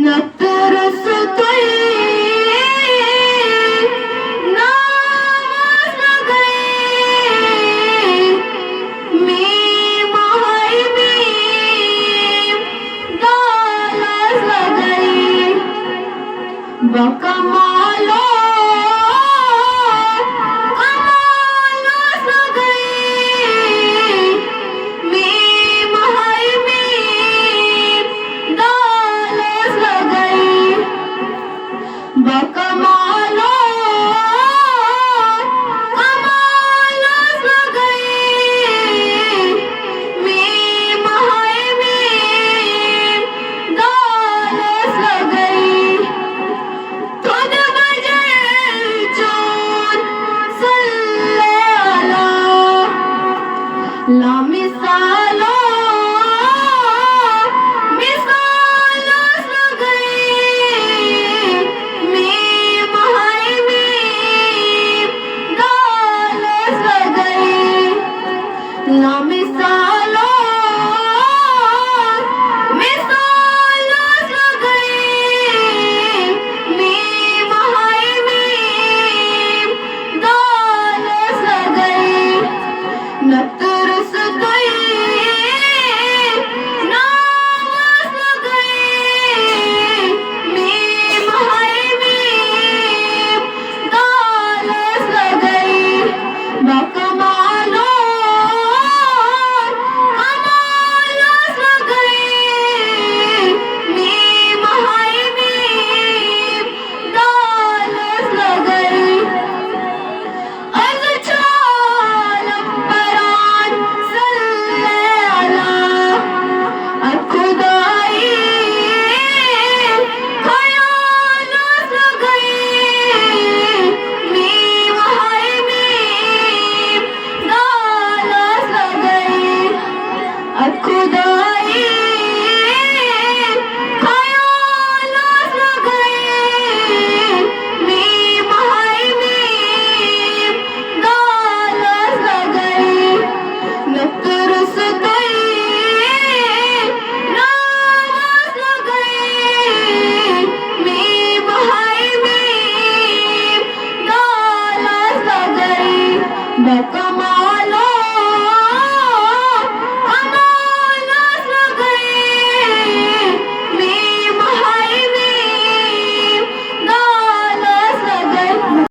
न तरसतोय नामास गए मी महाय मी दालास गई बकमालो कमालास गई मी महाय मी दालास गई बकमालो कमालास गई मी महाय मी दालास गई खुद बजल चोर सल्लाला ला मिसालो मिसालस गई मी महाय मी दालस गई ला मिसालो मिसालस गई मी महाय मी दालस गई न तरसतोय नामास गई मी महाय मी दालस गई बकमालो कमालस गई मी महाय मी दालस गई अज चालम परान सल्लाला खुदाई खयालस गई मी महाय मी दालस गई खुदाई खयालस गई मी महाय मी दालस गई न तरसतोय नामास गई मी महाय मी दालस गई